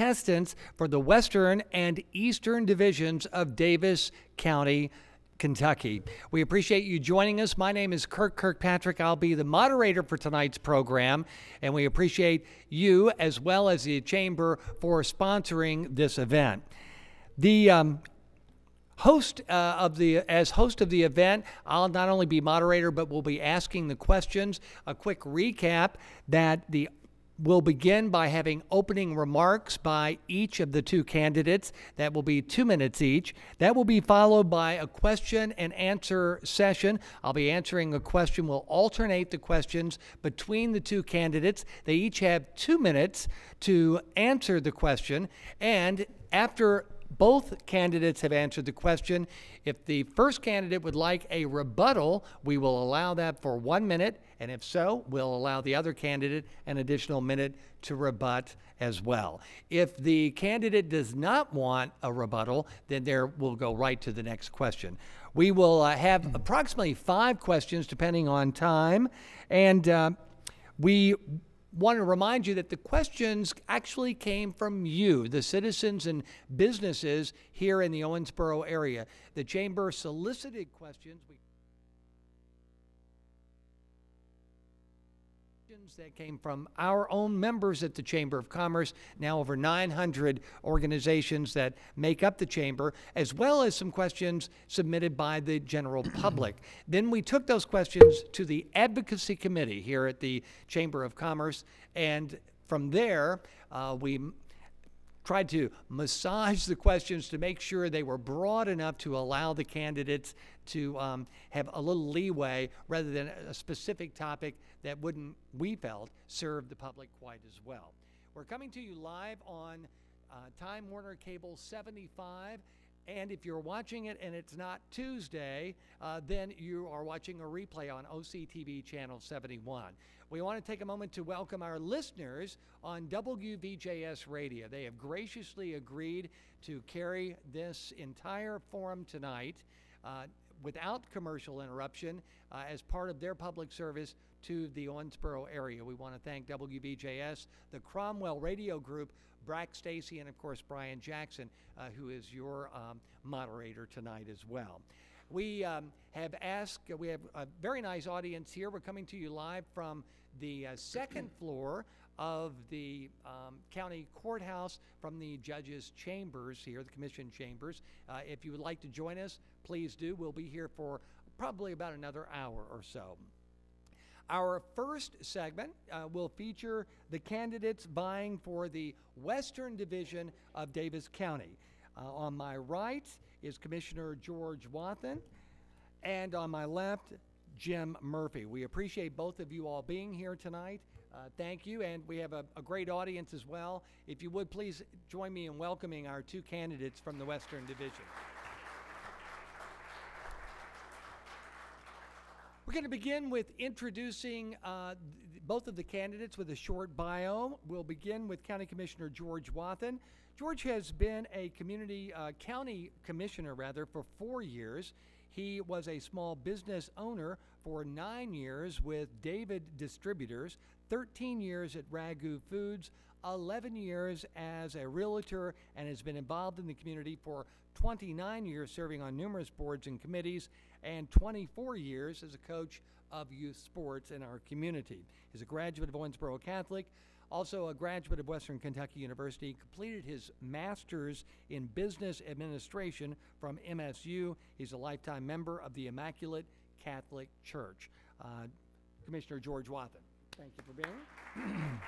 contestants for the Western and Eastern divisions of Davis County, Kentucky. We appreciate you joining us. My name is Kirk Kirkpatrick. I'll be the moderator for tonight's program, and we appreciate you as well as the Chamber for sponsoring this event. The host of the event, I'll not only be moderator, but we'll be asking the questions. A quick recap that we'll begin by having opening remarks by each of the two candidates. That will be 2 minutes each. That will be followed by a question and answer session. I'll be answering a question. We'll alternate the questions between the two candidates. They each have 2 minutes to answer the question, and after both candidates have answered the question, if the first candidate would like a rebuttal, we will allow that for 1 minute, and if so, we'll allow the other candidate an additional minute to rebut as well. If the candidate does not want a rebuttal, then we'll go right to the next question. We will have approximately 5 questions depending on time, and we want to remind you that the questions actually came from you, the citizens and businesses here in the Owensboro area. The Chamber solicited questions that came from our own members at the Chamber of Commerce, now over 900 organizations that make up the Chamber, as well as some questions submitted by the general public. Then we took those questions to the Advocacy Committee here at the Chamber of Commerce, and from there we tried to massage the questions to make sure they were broad enough to allow the candidates to have a little leeway rather than a specific topic that wouldn't, we felt, serve the public quite as well. We're coming to you live on Time Warner Cable 75, and if you're watching it and it's not Tuesday, then you are watching a replay on OCTV Channel 71. We want to take a moment to welcome our listeners on WVJS Radio. They have graciously agreed to carry this entire forum tonight without commercial interruption as part of their public service to the Owensboro area. We want to thank WVJS, the Cromwell Radio Group, Brack Stacy, and of course Brian Jackson, who is your moderator tonight as well. We have a very nice audience here. We're coming to you live from the second floor of the county courthouse from the judges' chambers here, the commission chambers. If you would like to join us, please do. We'll be here for probably about another hour or so. Our first segment will feature the candidates vying for the Western Division of Davis County. On my right is Commissioner George Wathen, and on my left, Jim Murphy. We appreciate both of you all being here tonight. Thank you, and we have a great audience as well. If you would, please join me in welcoming our two candidates from the Western Division. We're going to begin with introducing both of the candidates with a short bio. We'll begin with County Commissioner George Wathen. George has been a county commissioner for 4 years. He was a small business owner for 9 years with David Distributors, 13 years at Ragu Foods, 11 years as a realtor, and has been involved in the community for 29 years, serving on numerous boards and committees, and 24 years as a coach of youth sports in our community. He's a graduate of Owensboro Catholic, also a graduate of Western Kentucky University, completed his master's in business administration from MSU. He's a lifetime member of the Immaculate Catholic Church. Commissioner George Wathen, thank you for being here.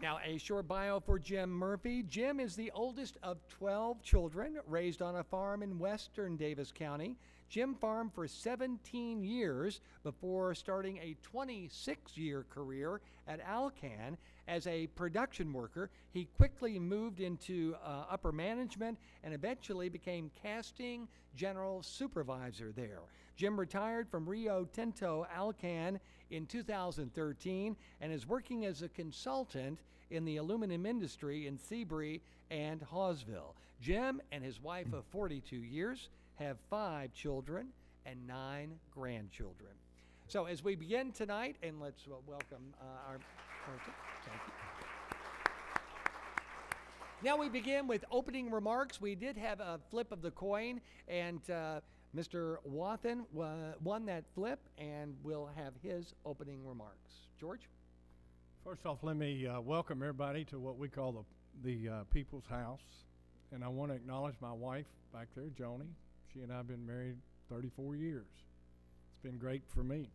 Now, a short bio for Jim Murphy. Jim is the oldest of 12 children raised on a farm in western Davis County. Jim farmed for 17 years before starting a 26-year career at Alcan as a production worker. He quickly moved into upper management and eventually became casting general supervisor there. Jim retired from Rio Tinto Alcan in 2013 and is working as a consultant in the aluminum industry in Seabury and Hawesville. Jim and his wife of 42 years have 5 children and 9 grandchildren. So as we begin tonight, and let's welcome our person. Thank you. Now we begin with opening remarks. We did have a flip of the coin, and Mr. Wathen won that flip and will have his opening remarks. George? First off, let me welcome everybody to what we call the People's House. And I want to acknowledge my wife back there, Joni. She and I have been married 34 years. It's been great for me.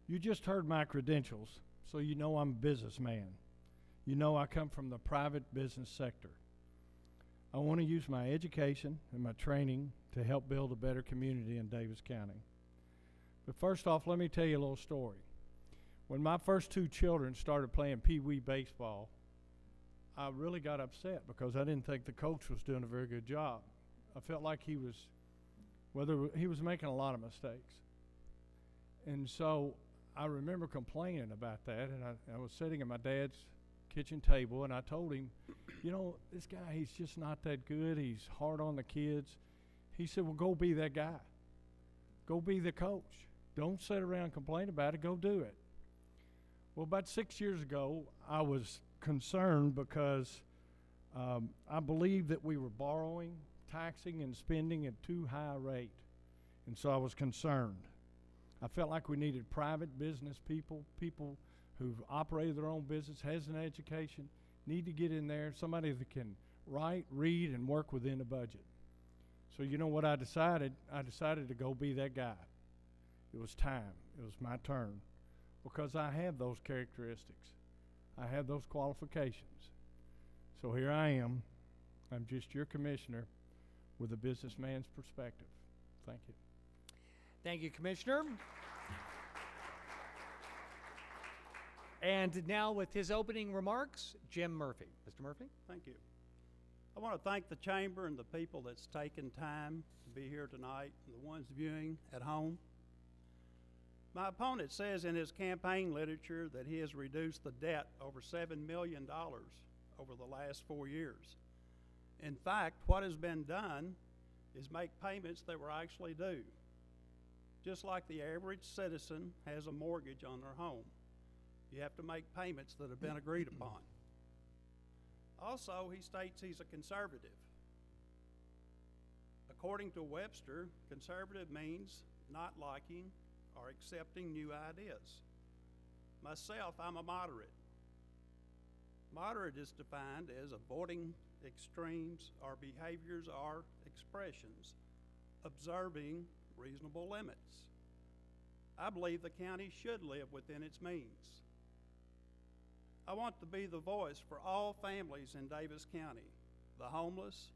You just heard my credentials, so you know I'm a businessman. You know I come from the private business sector. I want to use my education and my training to help build a better community in Davis County. But first off, let me tell you a little story. When my first two children started playing pee-wee baseball, I really got upset because I didn't think the coach was doing a very good job. I felt like he was making a lot of mistakes. And so I remember complaining about that, and I was sitting at my dad's kitchen table, and I told him, you know, this guy, he's just not that good. He's hard on the kids. He said, well, go be that guy. Go be the coach. Don't sit around and complain about it. Go do it. Well, about 6 years ago, I was concerned because I believed that we were borrowing, taxing, and spending at too high a rate. And so I was concerned. I felt like we needed private business people who've operated their own business, has an education, need to get in there, somebody that can write, read, and work within a budget. So you know what I decided? I decided to go be that guy. It was time. It was my turn. Because I have those characteristics. I have those qualifications. So here I am. I'm just your commissioner with a businessman's perspective. Thank you. Thank you, Commissioner. And now with his opening remarks, Jim Murphy. Mr. Murphy? Thank you. I want to thank the Chamber and the people that's taken time to be here tonight and the ones viewing at home. My opponent says in his campaign literature that he has reduced the debt over $7 million over the last 4 years. In fact, what has been done is make payments that were actually due, just like the average citizen has a mortgage on their home. You have to make payments that have been agreed upon. Also, he states he's a conservative. According to Webster, conservative means not liking or accepting new ideas. Myself, I'm a moderate. Moderate is defined as avoiding extremes or behaviors or expressions, observing reasonable limits. I believe the county should live within its means. I want to be the voice for all families in Davis County, the homeless,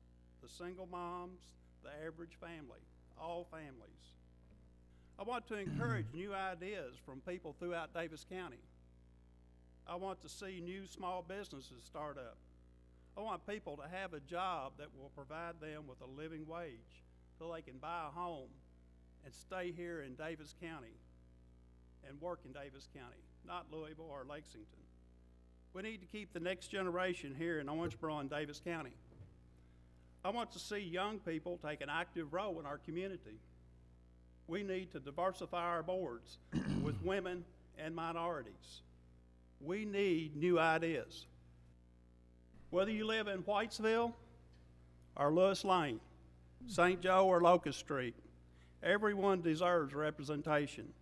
the single moms, the average family, all families. I want to encourage new ideas from people throughout Davis County. I want to see new small businesses start up. I want people to have a job that will provide them with a living wage so they can buy a home and stay here in Davis County and work in Davis County, not Louisville or Lexington. We need to keep the next generation here in Owensboro and Davis County. I want to see young people take an active role in our community. We need to diversify our boards with women and minorities. We need new ideas. Whether you live in Whitesville or Lewis Lane, St. Joe or Locust Street, everyone deserves representation.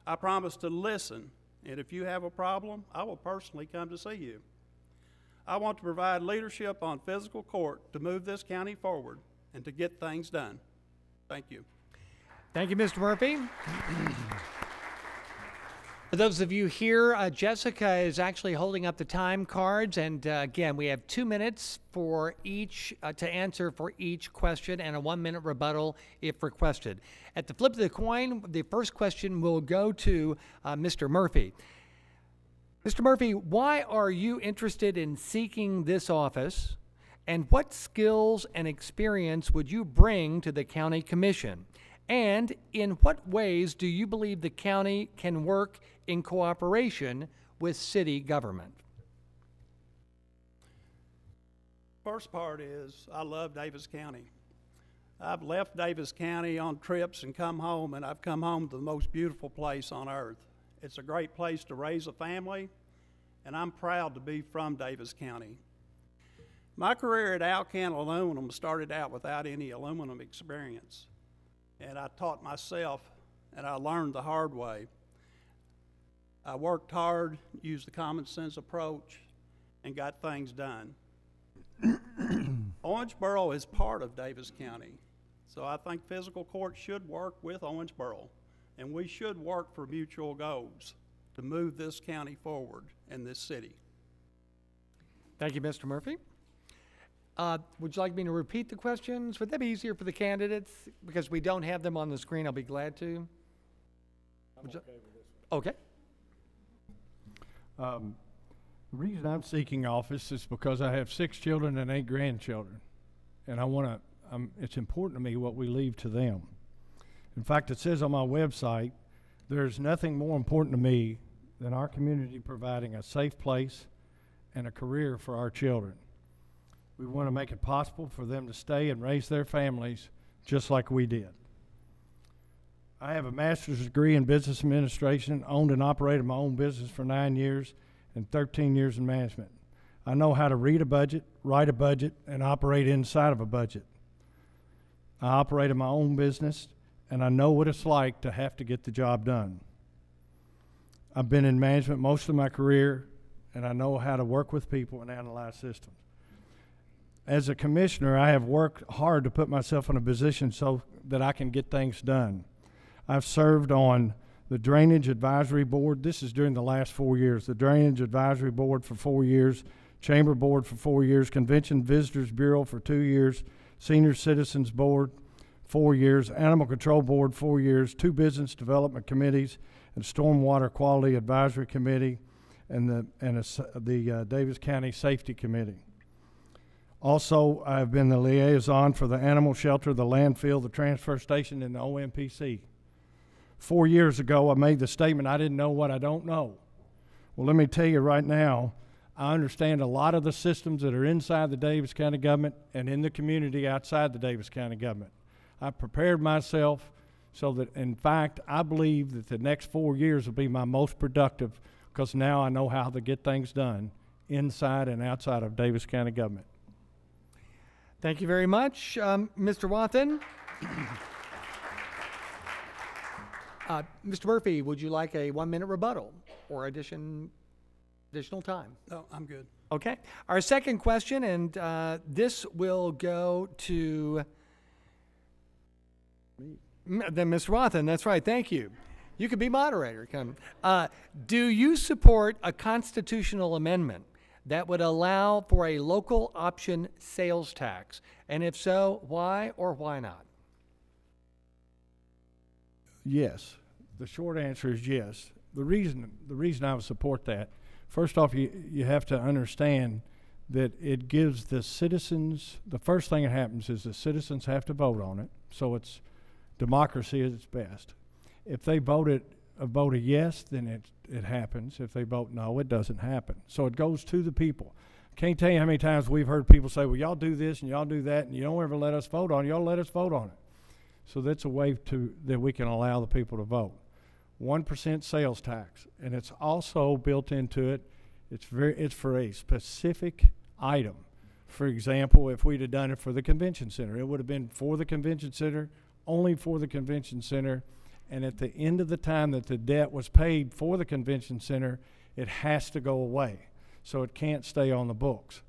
I promise to listen, and if you have a problem, I will personally come to see you. I want to provide leadership on physical court to move this county forward and to get things done. Thank you. Thank you, Mr. Murphy. For those of you here, Jessica is actually holding up the time cards, and again, we have 2 minutes for each to answer for each question and a 1-minute rebuttal if requested. At the flip of the coin, the first question will go to Mr. Murphy. Mr. Murphy, why are you interested in seeking this office, and what skills and experience would you bring to the county commission? And in what ways do you believe the county can work in cooperation with city government? First part is I love Davis County. I've left Davis County on trips and come home, and I've come home to the most beautiful place on earth. It's a great place to raise a family, and I'm proud to be from Davis County. My career at Alcan Aluminum started out without any aluminum experience, and I taught myself, and I learned the hard way. I worked hard, used the common sense approach, and got things done. Owensboro is part of Davis County, so I think physical court should work with Owensboro, and we should work for mutual goals to move this county forward and this city. Thank you, Mr. Murphy. Would you like me to repeat the questions? Would that be easier for the candidates? Because we don't have them on the screen, I'll be glad to. I'm okay with this one. Okay. The reason I'm seeking office is because I have 6 children and 8 grandchildren, and it's important to me what we leave to them. In fact, it says on my website, there's nothing more important to me than our community providing a safe place and a career for our children. We want to make it possible for them to stay and raise their families just like we did. I have a master's degree in business administration, owned and operated my own business for 9 years and 13 years in management. I know how to read a budget, write a budget, and operate inside of a budget. I operated my own business, and I know what it's like to have to get the job done. I've been in management most of my career, and I know how to work with people and analyze systems. As a commissioner, I have worked hard to put myself in a position so that I can get things done. I've served on the Drainage Advisory Board. This is during the last 4 years. The Drainage Advisory Board for 4 years, Chamber Board for 4 years, Convention Visitors Bureau for 2 years, Senior Citizens Board 4 years, Animal Control Board 4 years, 2 Business Development Committees, and Stormwater Quality Advisory Committee, and the Davis County Safety Committee. Also, I've been the liaison for the animal shelter, the landfill, the transfer station, and the OMPC. 4 years ago, I made the statement, I didn't know what I don't know. Well, let me tell you right now, I understand a lot of the systems that are inside the Davis County government and in the community outside the Davis County government. I've prepared myself so that, in fact, I believe that the next 4 years will be my most productive because now I know how to get things done inside and outside of Davis County government. Thank you very much, Mr. Wathen. Mr. Murphy, would you like a 1-minute rebuttal or additional time? No, I'm good. Okay. Our second question, and this will go to then Mr. Wathen. That's right. Thank you. You could be moderator. Come. Do you support a constitutional amendment that would allow for a local option sales tax? And if so, why or why not? Yes. The short answer is yes. The reason I would support that, first off, you have to understand that it gives the citizens, the first thing that happens is the citizens have to vote on it, so it's democracy at its best. If they vote a yes, then it happens. If they vote no, it doesn't happen. So it goes to the people. Can't tell you how many times we've heard people say, well, y'all do this and y'all do that, and you don't ever let us vote on it. Y'all let us vote on it. So that's a way that we can allow the people to vote. 1% sales tax, and it's also built into it. It's for a specific item. For example, if we'd have done it for the convention center, it would have been for the convention center, only for the convention center, and at the end of the time that the debt was paid for the convention center, it has to go away. So it can't stay on the books.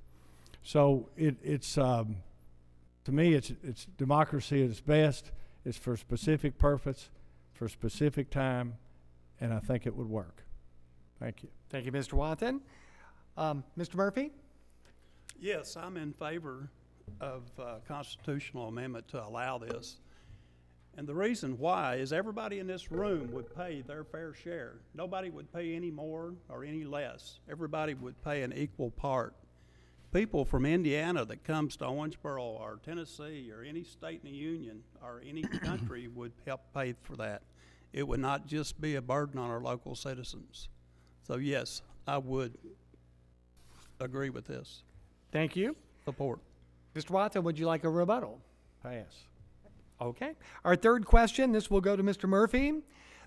So it's to me, it's democracy at its best. It's for a specific purpose, for a specific time, and I think it would work. Thank you. Thank you, Mr. Wathen. Mr. Murphy? Yes, I'm in favor of a constitutional amendment to allow this. And the reason why is everybody in this room would pay their fair share. Nobody would pay any more or any less. Everybody would pay an equal part. People from Indiana that comes to Owensboro or Tennessee or any state in the union or any country would help pay for that. It would not just be a burden on our local citizens. So yes, I would agree with this. Thank you. Support. Mr. Watson, would you like a rebuttal? Pass. Okay. Our third question, this will go to Mr. Murphy.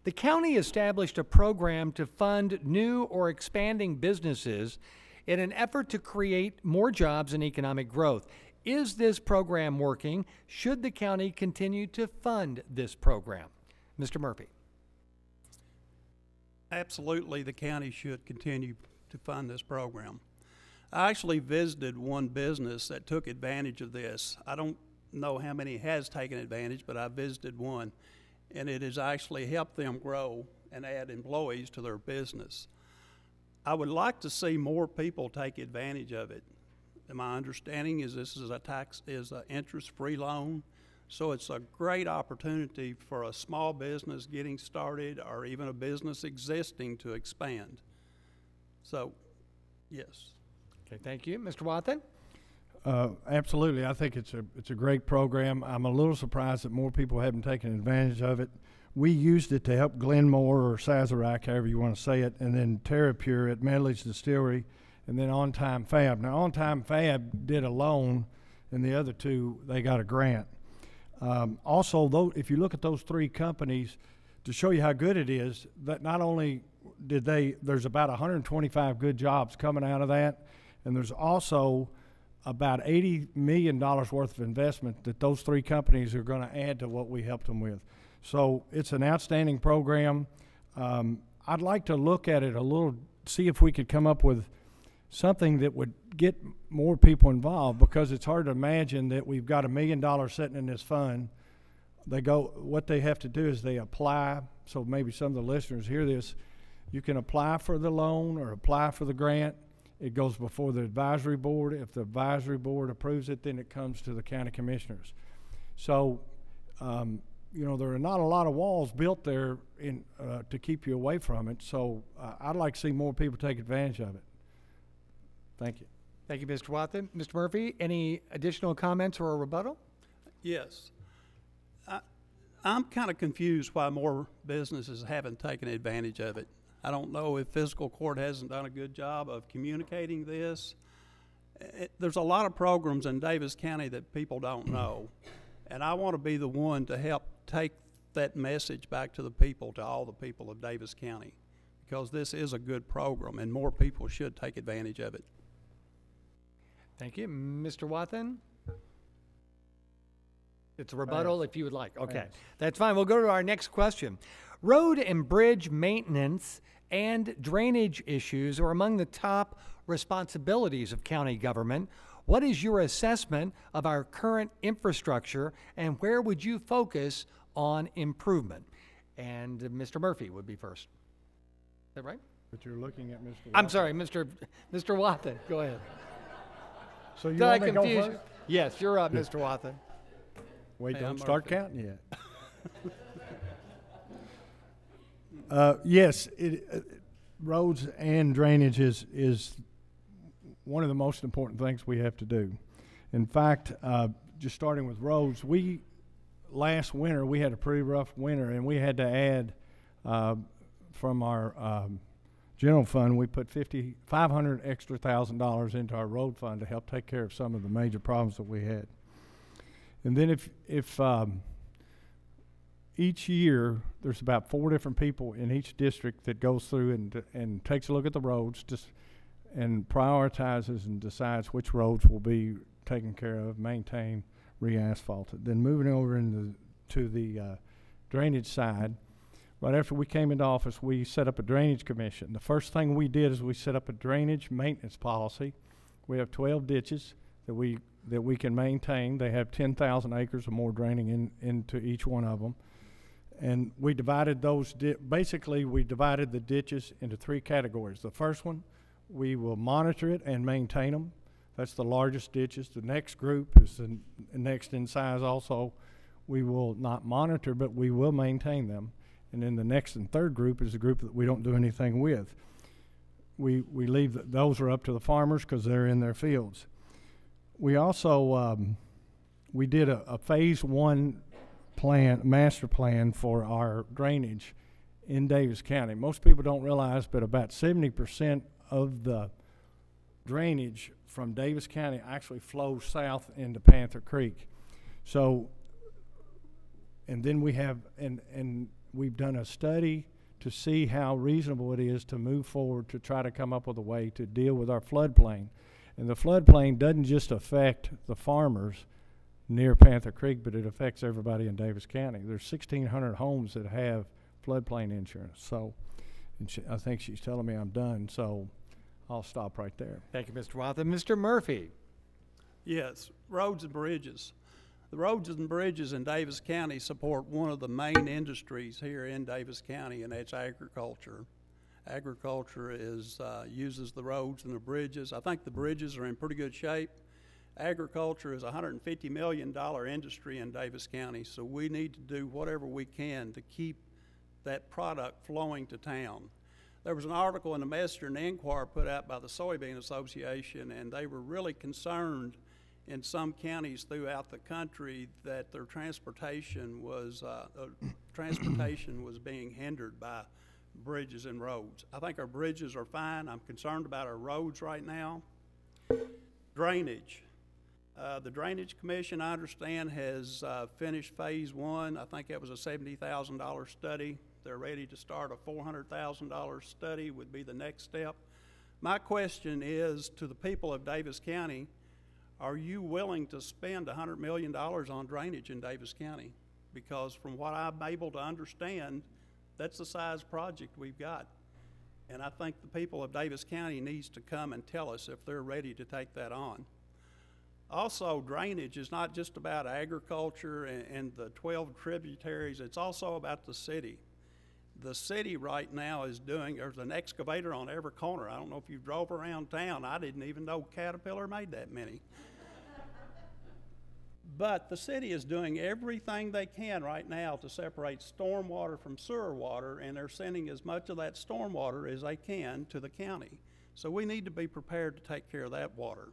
The county established a program to fund new or expanding businesses in an effort to create more jobs and economic growth. Is this program working? Should the county continue to fund this program? Mr. Murphy. Absolutely, the county should continue to fund this program. I actually visited one business that took advantage of this. I don't know how many has taken advantage, but I visited one, and it has actually helped them grow and add employees to their business. I would like to see more people take advantage of it. And my understanding is this is an interest-free loan, so it's a great opportunity for a small business getting started or even a business existing to expand. So, yes. Okay, thank you. Mr. Watson? Absolutely. I think it's a great program. I'm a little surprised that more people haven't taken advantage of it. We used it to help Glenmore or Sazerac, however you want to say it, and then TerraPure at Medley's Distillery, and then On Time Fab. Now, On Time Fab did a loan, and the other two, they got a grant. Also, though, if you look at those three companies, to show you how good it is, that not only did there's about 125 good jobs coming out of that, and there's also about $80 million worth of investment that those three companies are going to add to what we helped them with. So it's an outstanding program. I'd like to look at it a little, see if we could come up with something that would get more people involved, because it's hard to imagine that we've got $1 million sitting in this fund. What they have to do is they apply, so maybe some of the listeners hear this, you can apply for the loan or apply for the grant. It goes before the advisory board. If the advisory board approves it, then it comes to the county commissioners. So, you know, there are not a lot of walls built there to keep you away from it. So I'd like to see more people take advantage of it. Thank you. Thank you, Mr. Watson. Mr. Murphy, any additional comments or a rebuttal? Yes. I'm kind of confused why more businesses haven't taken advantage of it. I don't know if fiscal court hasn't done a good job of communicating this. There's a lot of programs in Davis County that people don't know, and I want to be the one to help take that message back to the people, to all the people of Davis County, because this is a good program and more people should take advantage of it. Thank you. Mr. Watson? It's a rebuttal if you would like. Okay, that's fine. We'll go to our next question. Road and bridge maintenance and drainage issues are among the top responsibilities of county government. What is your assessment of our current infrastructure, and where would you focus on improvement? And Mr. Murphy would be first. Is that right? But you're looking at Mr. Watson. I'm sorry, Mr. Watson. Go ahead. So you Did I want me to go confuse first? you? Yes, you're up, Mr. Watson. Wait, Hey, don't I'm start Murphy. counting yet. Yes, roads and drainage is one of the most important things we have to do. In fact, just starting with roads, last winter we had a pretty rough winter, and we had to add from our general fund. We put $500 extra $1,000 into our road fund to help take care of some of the major problems that we had. And then if each year there's about 4 different people in each district that goes through and takes a look at the roads and prioritizes and decides which roads will be taken care of, maintained, re-asphalted. Then moving over to the drainage side, right after we came into office, we set up a drainage commission. The first thing we did is we set up a drainage maintenance policy. We have 12 ditches that we can maintain. They have 10,000 acres or more draining into each one of them. And we divided we divided the ditches into 3 categories. The first one, we will monitor it and maintain them. That's the largest ditches. The next group is the next in size also. We will not monitor, but we will maintain them. And then the next and third group is the group that we don't do anything with. We leave those are up to the farmers because they're in their fields. We also we did a phase 1 master plan for our drainage in Davis County. Most people don't realize, but about 70% of the drainage from Davis County actually flows south into Panther Creek. So, and then we have, and we've done a study to see how reasonable it is to move forward to try to come up with a way to deal with our floodplain. And the floodplain doesn't just affect the farmers near Panther Creek, but it affects everybody in Davis County. There's 1,600 homes that have floodplain insurance. So I think she's telling me I'm done, so I'll stop right there. Thank you, Mr. Wathen. Mr. Murphy. Yes, roads and bridges. The roads and bridges in Davis County support one of the main industries here in Davis County, and that's agriculture. Agriculture uses the roads and the bridges. I think the bridges are in pretty good shape. Agriculture is a $150 million industry in Davis County, so we need to do whatever we can to keep that product flowing to town. There was an article in the Messenger and Enquirer put out by the Soybean Association, and they were really concerned in some counties throughout the country that their transportation was being hindered by bridges and roads. I think our bridges are fine. I'm concerned about our roads right now. Drainage. The Drainage Commission, I understand, has finished phase 1. I think that was a $70,000 study. They're ready to start a $400,000 study would be the next step. My question is to the people of Davis County, are you willing to spend $100 million on drainage in Davis County? Because from what I'm able to understand, that's the size project we've got. And I think the people of Davis County needs to come and tell us if they're ready to take that on. Also, drainage is not just about agriculture and the 12 tributaries, it's also about the city. The city right now is there's an excavator on every corner. I don't know if you drove around town. I didn't even know Caterpillar made that many. But the city is doing everything they can right now to separate stormwater from sewer water, and they're sending as much of that stormwater as they can to the county. So we need to be prepared to take care of that water.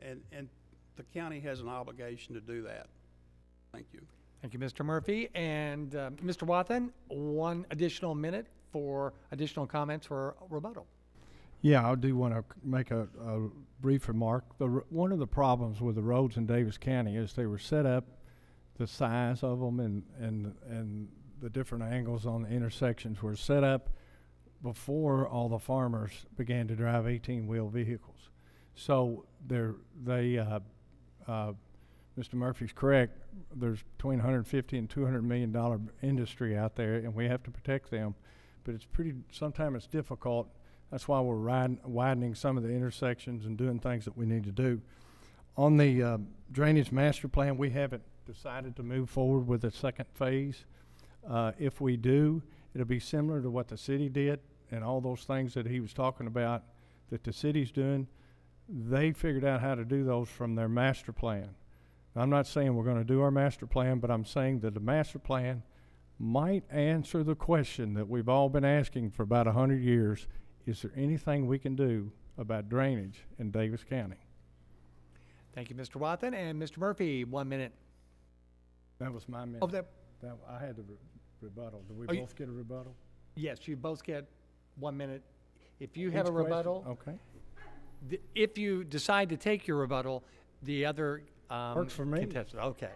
And the county has an obligation to do that. Thank you. Thank you, Mr. Murphy. And Mr. Wathen, 1 additional minute for additional comments for rebuttal. Yeah, I do want to make a brief remark. One of the problems with the roads in Davis County is they were set up, the size of them and the different angles on the intersections were set up before all the farmers began to drive 18-wheel vehicles. So Mr. Murphy's correct. There's between $150 and $200 million industry out there, and we have to protect them. But sometimes it's difficult. That's why we're widening some of the intersections and doing things that we need to do. On the drainage master plan, we haven't decided to move forward with the second phase. If we do, it'll be similar to what the city did and all those things that he was talking about that the city's doing. They figured out how to do those from their master plan. I'm not saying we're going to do our master plan, but I'm saying that the master plan might answer the question that we've all been asking for about 100 years. Is there anything we can do about drainage in Davis County? Thank you, Mr. Wathen. And Mr. Murphy, 1 minute. That was my minute. Oh, I had the rebuttal. Did we both get a rebuttal? Yes, you both get 1 minute. If you have a rebuttal, okay. If you decide to take your rebuttal, the other works for me. contestant. Okay.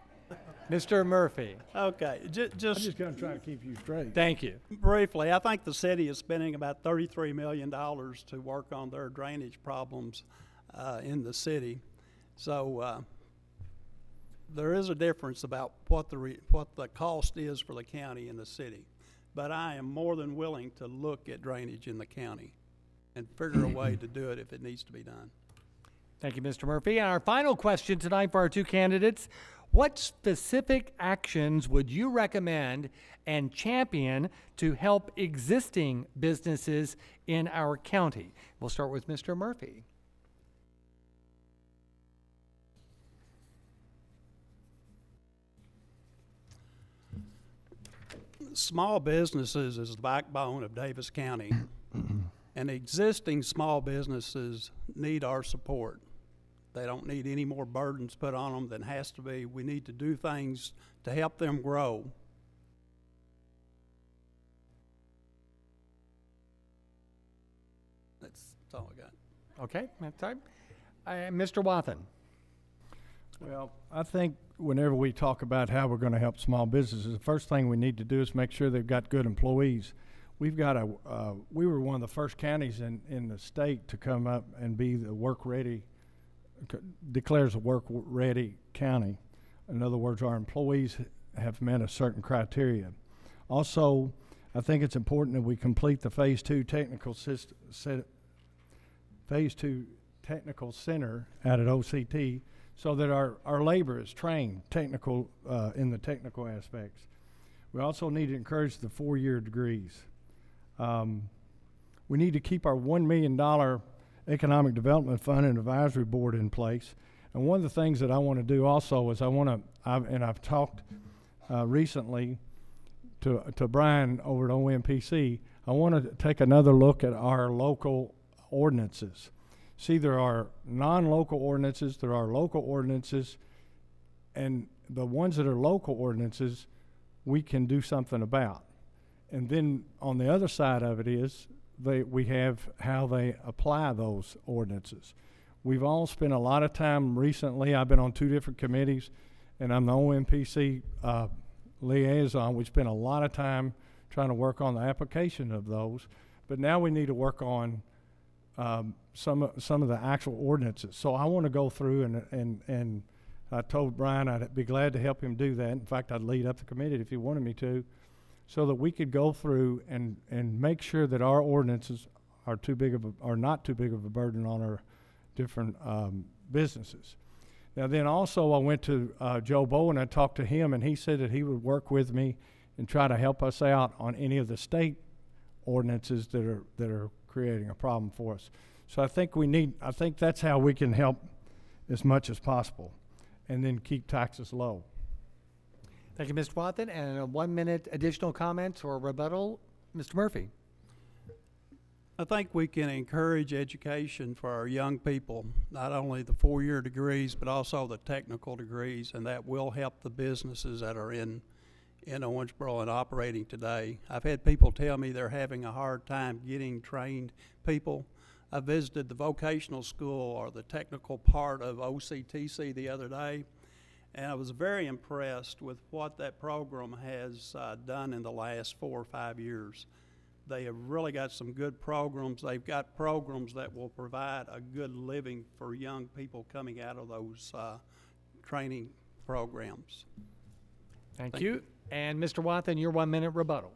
Mr. Murphy. Okay, I'm just going to try to keep you straight. Thank you. Briefly, I think the city is spending about $33 million to work on their drainage problems in the city. So there is a difference about what the cost is for the county and the city. But I am more than willing to look at drainage in the county and figure a way to do it if it needs to be done. Thank you, Mr. Murphy. And our final question tonight for our 2 candidates. What specific actions would you recommend and champion to help existing businesses in our county? We'll start with Mr. Murphy. Small businesses is the backbone of Davis County, and existing small businesses need our support. They don't need any more burdens put on them than has to be. We need to do things to help them grow. That's all I got. Okay, that's time. Mr. Wathen. Well, I think whenever we talk about how we're going to help small businesses, the first thing we need to do is make sure they've got good employees. We've got we were one of the first counties in the state to come up and be the work-ready, declares a work-ready county. In other words, our employees have met a certain criteria. Also, I think it's important that we complete the Phase 2 technical technical center out at OCT, so that our labor is trained in the technical aspects. We also need to encourage the 4-year degrees. We need to keep our $1 million Economic Development Fund and Advisory Board in place. And one of the things that I want to do also is I've talked recently to Brian over at OMPC, I want to take another look at our local ordinances. See, there are non-local ordinances, there are local ordinances, and the ones that are local ordinances, we can do something about. And then on the other side of it is we have how they apply those ordinances. We've all spent a lot of time recently. I've been on 2 different committees, and I'm the OMPC liaison. We spent a lot of time trying to work on the application of those, but now we need to work on some of the actual ordinances. So I want to go through and I told Brian I'd be glad to help him do that. In fact, I'd lead up the committee if he wanted me to, so that we could go through and make sure that our ordinances are not too big of a burden on our different businesses. Now then also I went to Joe Bowen and I talked to him, and he said that he would work with me and try to help us out on any of the state ordinances that are creating a problem for us. So I think that's how we can help as much as possible, and then keep taxes low. Thank you, Mr. Watson. And a 1-minute additional comment or rebuttal, Mr. Murphy. I think we can encourage education for our young people, not only the 4-year degrees, but also the technical degrees, and that will help the businesses that are in Owensboro and operating today. I've had people tell me they're having a hard time getting trained people. I visited the vocational school, or the technical part of OCTC, the other day, and I was very impressed with what that program has done in the last 4 or 5 years. They have really got some good programs. They've got programs that will provide a good living for young people coming out of those training programs. Thank you. And Mr. Watson, your 1-minute rebuttal.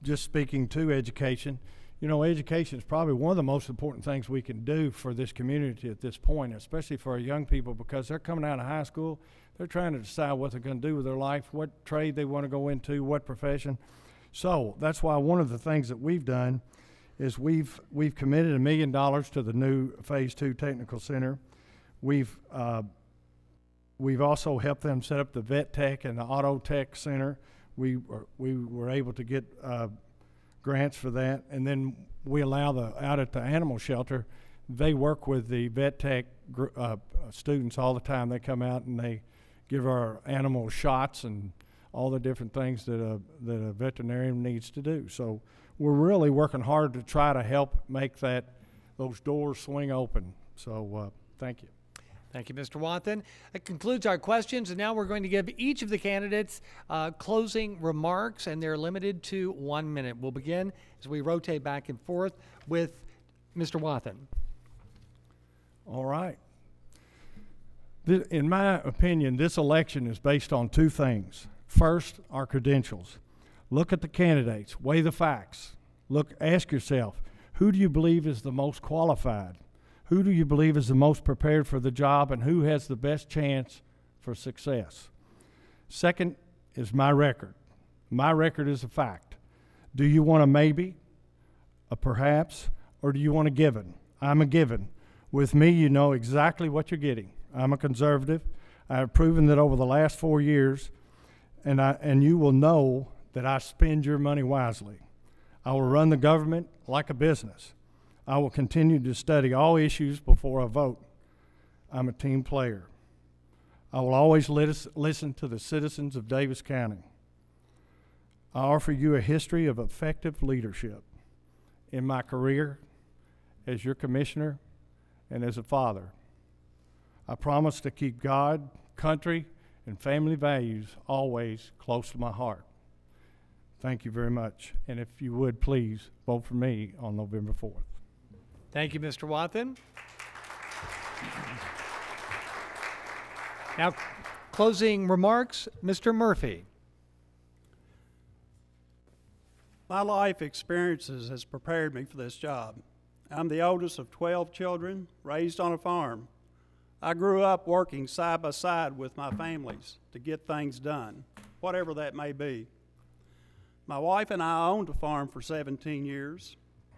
Just speaking to education, you know, education is probably one of the most important things we can do for this community at this point, especially for our young people, because they're coming out of high school. They're trying to decide what they're going to do with their life, what trade they want to go into, what profession. So that's why one of the things that we've done is we've committed $1 million to the new Phase 2 Technical Center. We've also helped them set up the Vet Tech and the Auto Tech Center. We were able to get grants for that, and then we allow out at the animal shelter, they work with the Vet Tech students all the time. They come out and they give our animals shots and all the different things that a veterinarian needs to do. So we're really working hard to try to help make those doors swing open. So thank you. Thank you, Mr. Watson. That concludes our questions, and now we're going to give each of the candidates closing remarks, and they're limited to 1 minute. We'll begin as we rotate back and forth with Mr. Watson. All right. In my opinion, this election is based on 2 things. First, our credentials. Look at the candidates, weigh the facts. Ask yourself, who do you believe is the most qualified? Who do you believe is the most prepared for the job, and who has the best chance for success? Second is my record. My record is a fact. Do you want a maybe, a perhaps, or do you want a given? I'm a given. With me, you know exactly what you're getting. I'm a conservative. I have proven that over the last 4 years, and you will know that I spend your money wisely. I will run the government like a business. I will continue to study all issues before I vote. I'm a team player. I will always listen to the citizens of Davis County. I offer you a history of effective leadership in my career as your commissioner and as a father. I promise to keep God, country, and family values always close to my heart. Thank you very much. And if you would, please vote for me on November 4th. Thank you, Mr. Wathen. Now, closing remarks, Mr. Murphy. My life experiences has prepared me for this job. I'm the oldest of 12 children, raised on a farm. I grew up working side by side with my families to get things done, whatever that may be. My wife and I owned a farm for 17 years.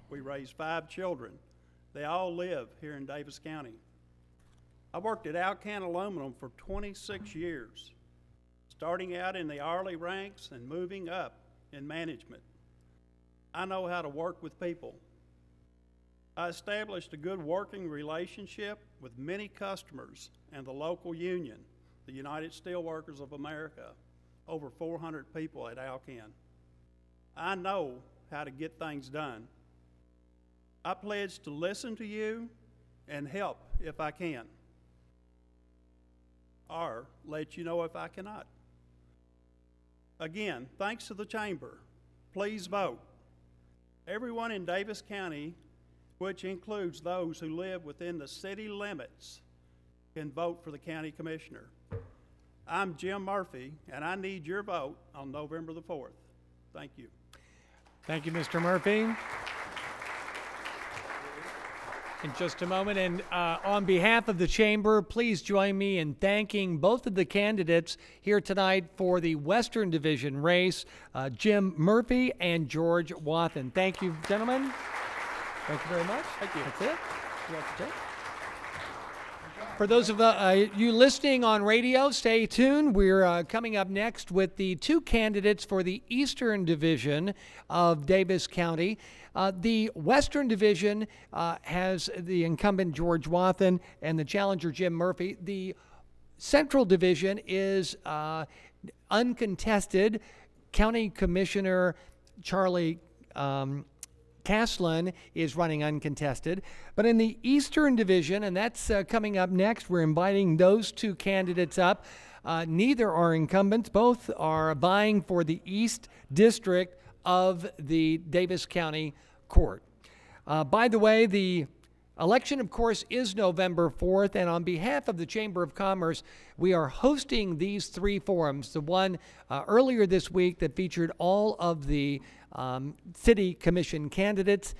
We raised 5 children. They all live here in Davis County. I worked at Alcan Aluminum for 26 years, starting out in the hourly ranks and moving up in management. I know how to work with people. I established a good working relationship with many customers and the local union, the United Steelworkers of America, over 400 people at Alcan. I know how to get things done. I pledge to listen to you and help if I can, or let you know if I cannot. Again, thanks to the Chamber. Please vote. Everyone in Davis County, which includes those who live within the city limits, can vote for the county commissioner. I'm Jim Murphy, and I need your vote on November the 4th. Thank you. Thank you, Mr. Murphy. In just a moment, and on behalf of the Chamber, please join me in thanking both of the candidates here tonight for the Western Division race, Jim Murphy and George Wathen. Thank you, gentlemen. Thank you very much. Thank you. That's it. You have to take. For those of you listening on radio, stay tuned. We're coming up next with the 2 candidates for the Eastern Division of Davis County. The Western Division has the incumbent George Wathen and the challenger Jim Murphy. The Central Division is uncontested. County Commissioner Charlie Caslin is running uncontested. But in the Eastern Division, and that's coming up next, we're inviting those 2 candidates up. Neither are incumbents. Both are vying for the East District of the Davis County Court. By the way, the election, of course, is November 4th, and on behalf of the Chamber of Commerce, we are hosting these 3 forums. The one earlier this week that featured all of the city commission candidates,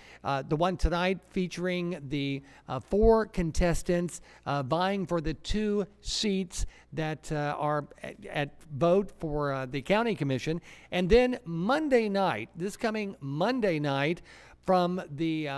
the one tonight featuring the 4 contestants vying for the 2 seats that are at vote for the county commission, and then Monday night, this coming Monday night, from the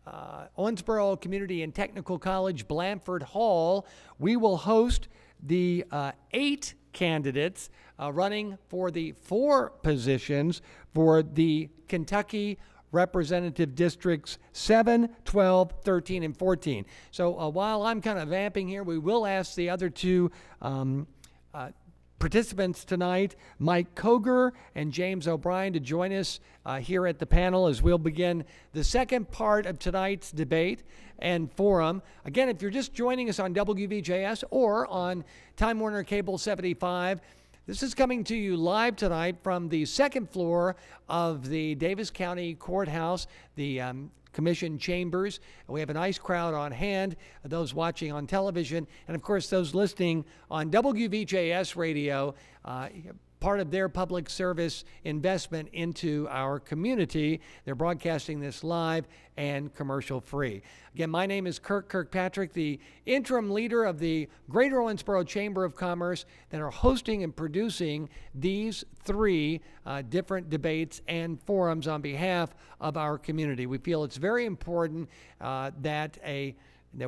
Owensboro Community and Technical College, Blandford Hall, we will host the 8 candidates running for the 4 positions for the Kentucky Representative Districts 7, 12, 13, and 14. So while I'm kind of vamping here, we will ask the other 2 participants tonight, Mike Koger and James O'Brien, to join us here at the panel as we'll begin the second part of tonight's debate and forum. Again, if you're just joining us on WVJS or on Time Warner Cable 75, this is coming to you live tonight from the second floor of the Davis County Courthouse, the Commission chambers. We have a nice crowd on hand, those watching on television, and of course those listening on WVJS radio, part of their public service investment into our community. They're broadcasting this live and commercial free. Again, my name is Kirk Kirkpatrick, the interim leader of the Greater Owensboro Chamber of Commerce that are hosting and producing these 3 different debates and forums on behalf of our community. We feel it's very important that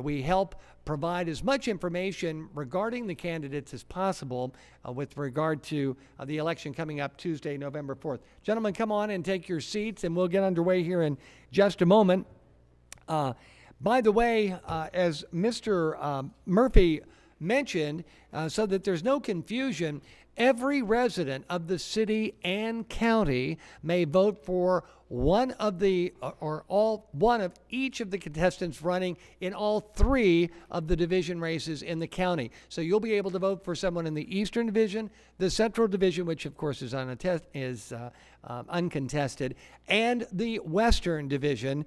we help provide as much information regarding the candidates as possible with regard to the election coming up Tuesday, November 4th. Gentlemen, come on and take your seats, and we'll get underway here in just a moment. By the way, as Mr. Murphy mentioned, so that there's no confusion, every resident of the city and county may vote for one of the, or all one of each of the contestants running in all 3 of the division races in the county. So you'll be able to vote for someone in the Eastern Division, the Central Division, which of course is uncontested, and the Western Division,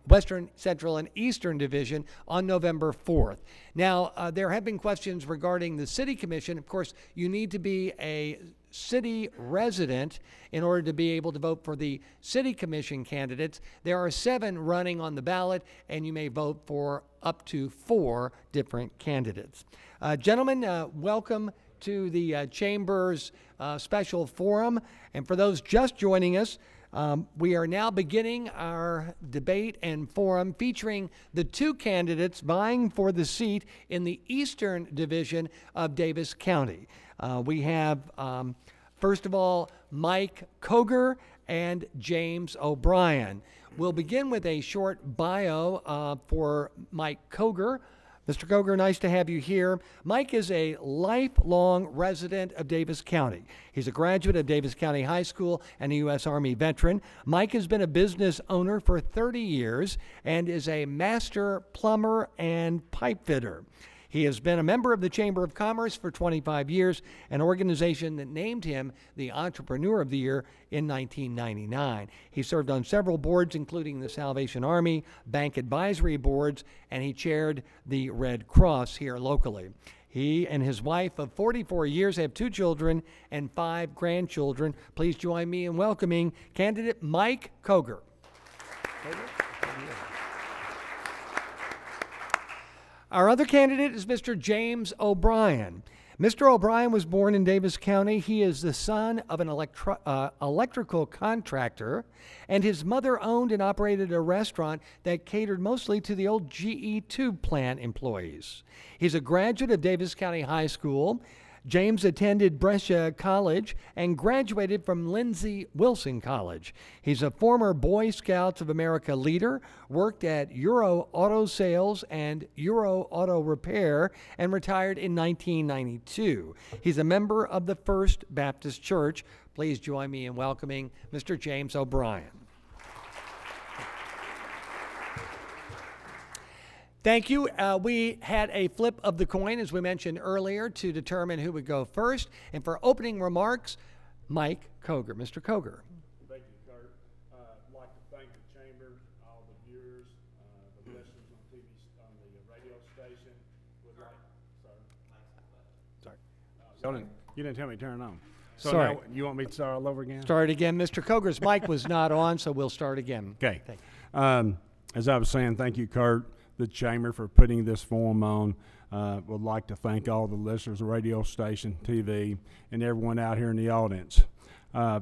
Western, Central, and Eastern Division on November 4th. Now, there have been questions regarding the City Commission. Of course, you need to be a city resident in order to be able to vote for the City Commission candidates. There are 7 running on the ballot, and you may vote for up to 4 different candidates. Gentlemen, welcome to the Chamber's special forum. And for those just joining us, we are now beginning our debate and forum featuring the 2 candidates vying for the seat in the Eastern Division of Davis County. We have, first of all, Mike Coger and James O'Brien. We'll begin with a short bio for Mike Coger. Mr. Coger, nice to have you here. Mike is a lifelong resident of Davis County. He's a graduate of Davis County High School and a U.S. Army veteran. Mike has been a business owner for 30 years and is a master plumber and pipe fitter. He has been a member of the Chamber of Commerce for 25 years, an organization that named him the Entrepreneur of the Year in 1999. He served on several boards, including the Salvation Army, bank advisory boards, and he chaired the Red Cross here locally. He and his wife of 44 years have 2 children and 5 grandchildren. Please join me in welcoming candidate Mike Coger. Our other candidate is Mr. James O'Brien. Mr. O'Brien was born in Davis County. He is the son of an electrical contractor, and his mother owned and operated a restaurant that catered mostly to the old GE tube plant employees. He's a graduate of Davis County High School. James attended Brescia College and graduated from Lindsey Wilson College. He's a former Boy Scouts of America leader, worked at Euro Auto Sales and Euro Auto Repair, and retired in 1992. He's a member of the First Baptist Church. Please join me in welcoming Mr. James O'Brien. Thank you. We had a flip of the coin, as we mentioned earlier, to determine who would go first. And for opening remarks, Mike Coger. Mr. Coger. Thank you, Kurt. I'd like to thank the Chamber, all the viewers, the listeners on TV, on the radio station. Would like, sorry. You didn't tell me to turn it on. So sorry. Now, you want me to start all over again? Start again. Mr. Coger's mic was not on, so we'll start again. Okay. As I was saying, thank you, Kurt, the Chamber, for putting this forum on. Would like to thank all the listeners of the radio station, TV, and everyone out here in the audience.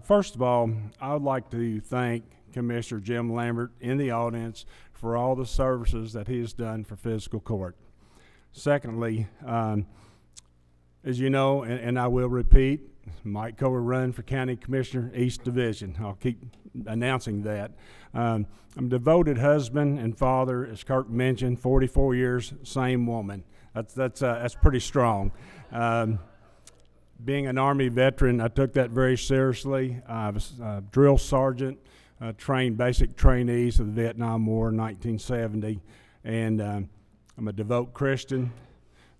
First of all, I would like to thank Commissioner Jim Lambert in the audience for all the services that he has done for fiscal court. Secondly, as you know, and I will repeat, Mike Coger run for County Commissioner, East Division. I'll keep announcing that. I'm a devoted husband and father, as Kirk mentioned, 44 years, same woman. That's pretty strong. Being an Army veteran, I took that very seriously. I was a drill sergeant, trained basic trainees of the Vietnam War in 1970, and I'm a devout Christian.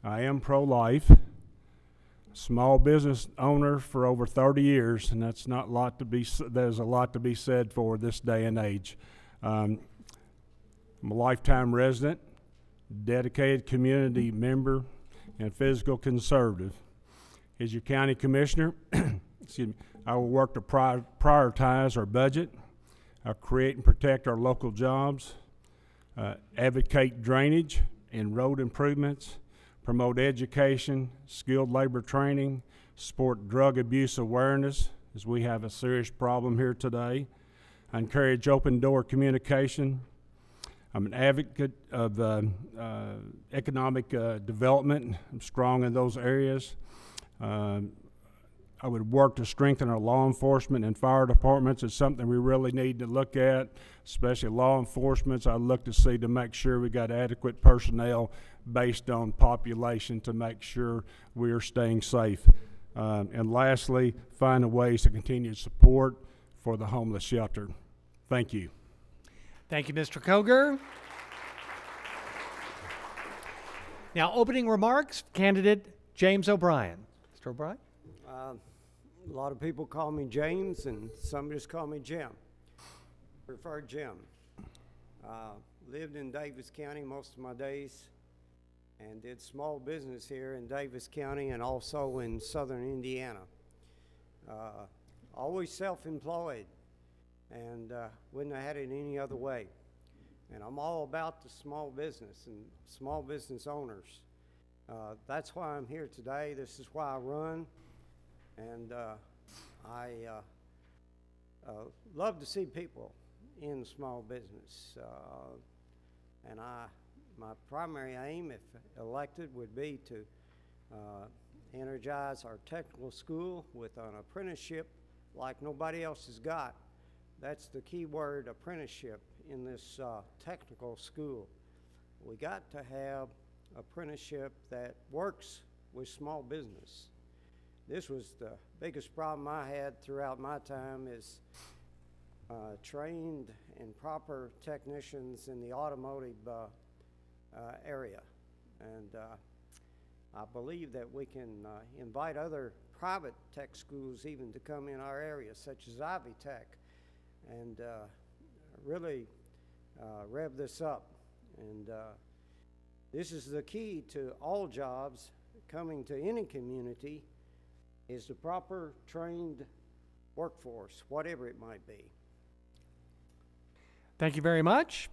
I am pro-life. Small business owner for over 30 years, and that's not a lot to be. There's a lot to be said for this day and age. I'm a lifetime resident, dedicated community member, and fiscal conservative. As your county commissioner, excuse me, I will work to prioritize our budget, create and protect our local jobs, advocate drainage and road improvements, promote education, skilled labor training, support drug abuse awareness, as we have a serious problem here today. I encourage open door communication. I'm an advocate of economic development. I'm strong in those areas. I would work to strengthen our law enforcement and fire departments. It's something we really need to look at, especially law enforcement. I look to see to make sure we got adequate personnel based on population to make sure we are staying safe. And lastly, finding ways to continue support for the homeless shelter. Thank you. Thank you, Mr. Koger. Now, opening remarks, candidate James O'Brien. Mr. O'Brien? A lot of people call me James, and some just call me Jim. Prefer Jim. Lived in Davis County most of my days and did small business here in Davis County and also in southern Indiana. Always self-employed and wouldn't have had it any other way. And I'm all about the small business and small business owners. That's why I'm here today. This is why I run. And I love to see people in small business. And my primary aim, if elected, would be to energize our technical school with an apprenticeship like nobody else has got. That's the key word, apprenticeship, in this technical school. We got to have apprenticeship that works with small business. This was the biggest problem I had throughout my time is trained and proper technicians in the automotive area. And I believe that we can invite other private tech schools even to come in our area, such as Ivy Tech, and really rev this up. And this is the key to all jobs coming to any community, is the proper trained workforce, whatever it might be. Thank you very much,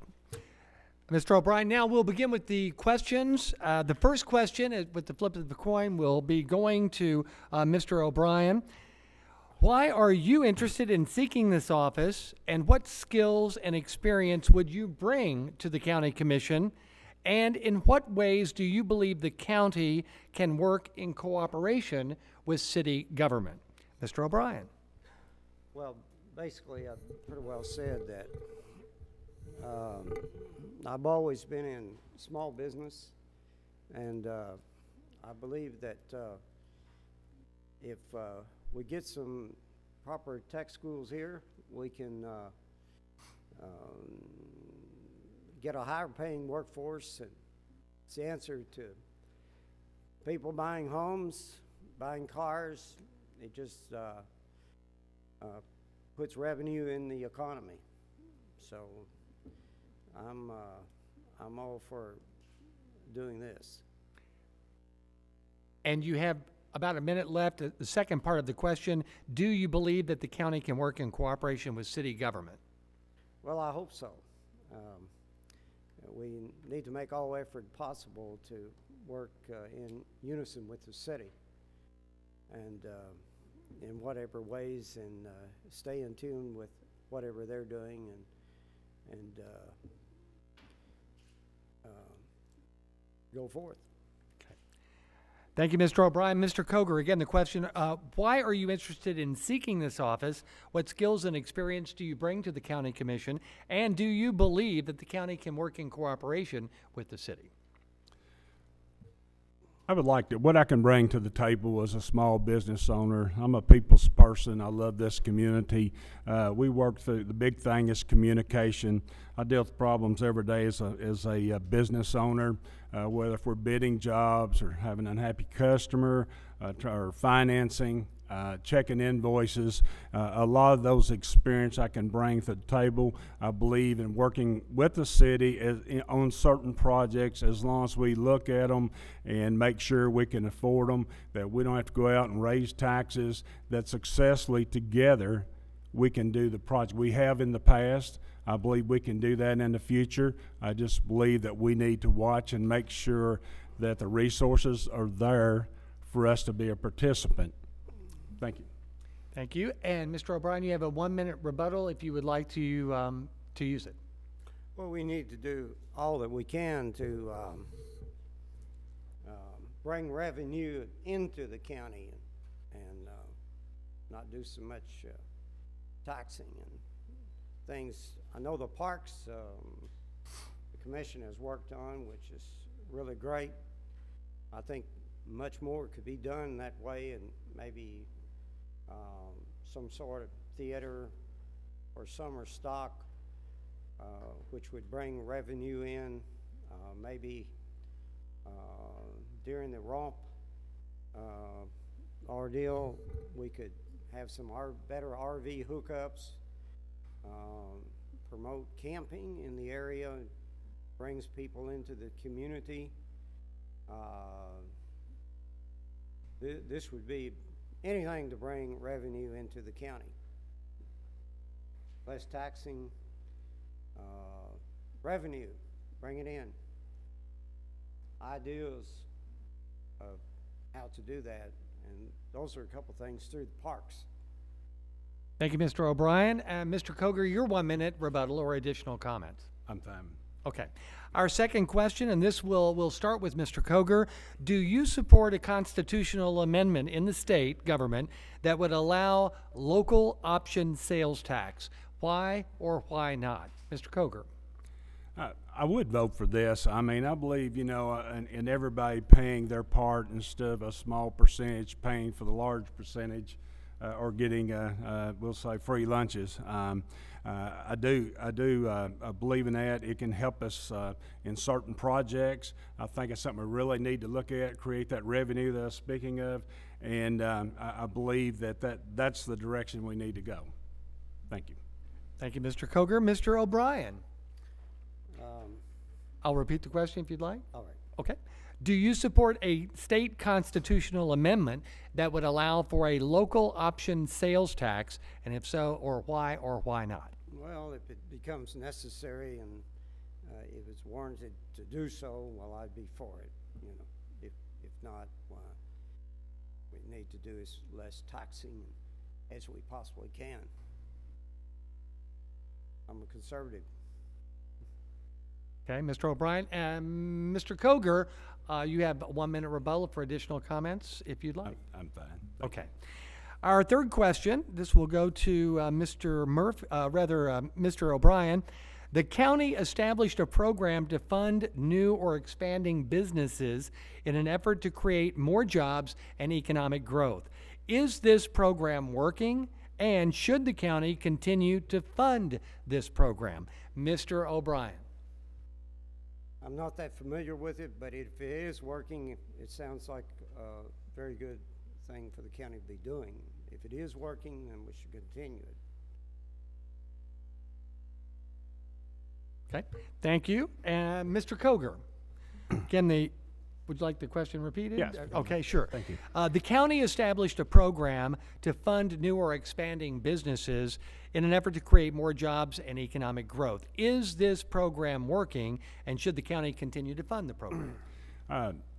Mr. O'Brien. Now we'll begin with the questions. The first question, with the flip of the coin, will be going to Mr. O'Brien. Why are you interested in seeking this office, and what skills and experience would you bring to the county commission? And in what ways do you believe the county can work in cooperation with city government? Mr. O'Brien. Well, basically, I pretty well said that I've always been in small business, and I believe that if we get some proper tech schools here, we can get a higher paying workforce. And it's the answer to people buying homes, buying cars. It just puts revenue in the economy. So I'm all for doing this. And you have about a minute left. The second part of the question, do you believe that the county can work in cooperation with city government? Well, I hope so. We need to make all effort possible to work in unison with the city, and in whatever ways, and stay in tune with whatever they're doing, and go forth. Okay. Thank you, Mr. O'Brien. Mr. Koger, again, the question, why are you interested in seeking this office? What skills and experience do you bring to the county commission? And do you believe that the county can work in cooperation with the city? I would like to, what I can bring to the table as a small business owner. I'm a people's person. I love this community. We work through, the big thing is communication. I deal with problems every day as a business owner, whether if we're bidding jobs or having an unhappy customer, or financing, checking invoices. A lot of those experience I can bring to the table. I believe in working with the city on certain projects, as long as we look at them and make sure we can afford them, that we don't have to go out and raise taxes, that successfully together we can do the project. We have in the past. I believe we can do that in the future. I just believe that we need to watch and make sure that the resources are there for us to be a participant. Thank you. Thank you. And Mr. O'Brien, you have a 1-minute rebuttal if you would like to use it. Well, we need to do all that we can to bring revenue into the county and not do so much taxing and things. I know the parks the commission has worked on, which is really great. I think much more could be done that way, and maybe some sort of theater or summer stock, which would bring revenue in, maybe during the romp ordeal, we could have some better RV hookups, promote camping in the area, brings people into the community. This would be anything to bring revenue into the county. Less taxing, revenue, bring it in. Ideas of how to do that, and those are a couple things through the parks. Thank you, Mr. O'Brien. And Mr. Coger, your 1 minute rebuttal or additional comments. I'm fine. Okay. Our second question, and this we'll start with Mr. Coger. Do you support a constitutional amendment in the state government that would allow local option sales tax? Why or why not? Mr. Coger. I would vote for this. I mean, I believe, you know, and everybody paying their part instead of a small percentage paying for the large percentage, or getting, we'll say, free lunches. I do believe in that. It can help us in certain projects. I think it's something we really need to look at, create that revenue that I was speaking of, and I believe that's the direction we need to go. Thank you. Thank you, Mr. Coger. Mr. O'Brien. I'll repeat the question if you'd like. All right. Okay. Do you support a state constitutional amendment that would allow for a local option sales tax, and if so, or why not? Well, if it becomes necessary and if it's warranted to do so, well, I'd be for it. You know, if not, what we need to do is less taxing as we possibly can. I'm a conservative. Okay, Mr. O'Brien. And Mr. Coger, you have 1 minute rebuttal for additional comments, if you'd like. I'm fine. Okay. Our third question, this will go to Mr. O'Brien. The county established a program to fund new or expanding businesses in an effort to create more jobs and economic growth. Is this program working, and should the county continue to fund this program? Mr. O'Brien. I'm not that familiar with it, but if it is working, it sounds like a very good thing for the county to be doing. If it is working, then we should continue it. Okay, thank you. And Mr. Coger, would you like the question repeated? Yes. Okay, sure. Thank you. The county established a program to fund new or expanding businesses in an effort to create more jobs and economic growth. Is this program working, and should the county continue to fund the program?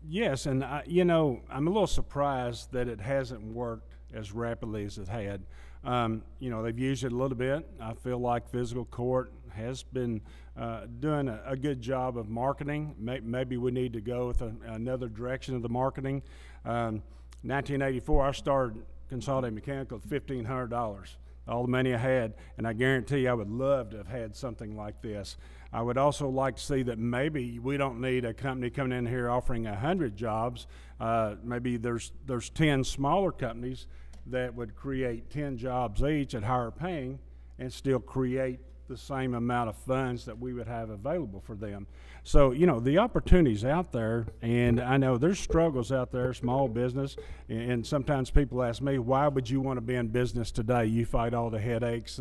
Yes, and you know, I'm a little surprised that it hasn't worked as rapidly as it had. You know, they've used it a little bit. I feel like physical court has been doing a good job of marketing. Maybe we need to go with another direction of the marketing. 1984, I started Consolidated Mechanical at $1,500. All the money I had, and I guarantee I would love to have had something like this. I would also like to see that maybe we don't need a company coming in here offering 100 jobs. Maybe there's 10 smaller companies that would create 10 jobs each at higher paying and still create the same amount of funds that we would have available for them. So, you know, the opportunity's out there, and I know there's struggles out there, small business, and sometimes people ask me, why would you want to be in business today? You fight all the headaches,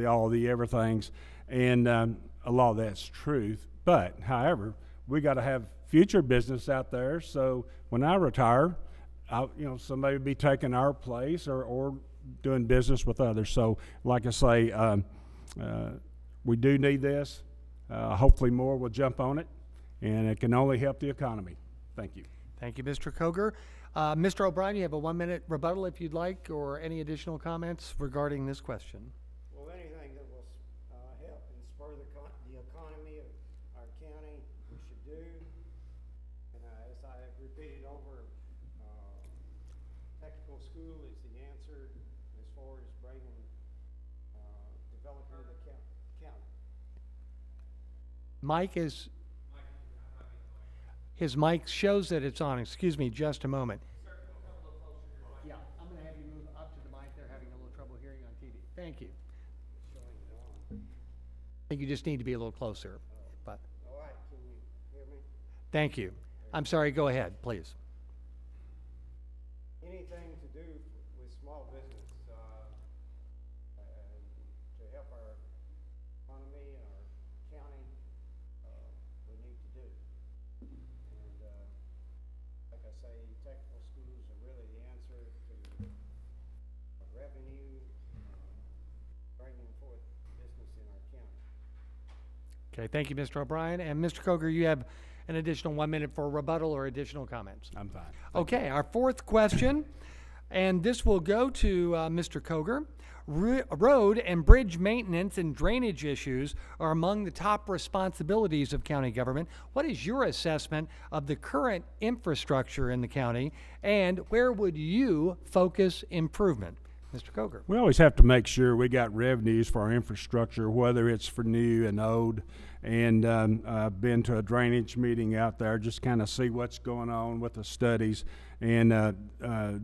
all the everythings, and a lot of that's truth. But, however, we got to have future business out there, so when I retire, you know, somebody would be taking our place or doing business with others. So, like I say, we do need this. Hopefully more will jump on it, and it can only help the economy. Thank you. Thank you, Mr. Coger. Mr. O'Brien, you have a 1 minute rebuttal if you'd like, or any additional comments regarding this question. Well, anything that will help and spur the economy of our county, we should do. And as I have repeated over, technical school is the answer as far as bringing development of the county. His mic shows that it's on. Excuse me just a moment. Yeah, I'm going to have you move up to the mic. They're having a little trouble hearing on TV. Thank you. think you just need to be a little closer. But All right, can you hear me? thank you. I'm sorry, go ahead, please. Anything to do with small business, to help our economy and our county, we need to do. And, like I say, technical schools are really the answer to revenue, bringing forth business in our county. Okay, thank you, Mr. O'Brien. And Mr. Coger, you have an additional 1 minute for rebuttal or additional comments. I'm fine. Okay, our fourth question, and this will go to Mr. Coger. Road and bridge maintenance and drainage issues are among the top responsibilities of county government. What is your assessment of the current infrastructure in the county, and where would you focus improvement? Mr. Coger. We always have to make sure we got revenues for our infrastructure, whether it's for new and old. And I've been to a drainage meeting out there, just kind of see what's going on with the studies. And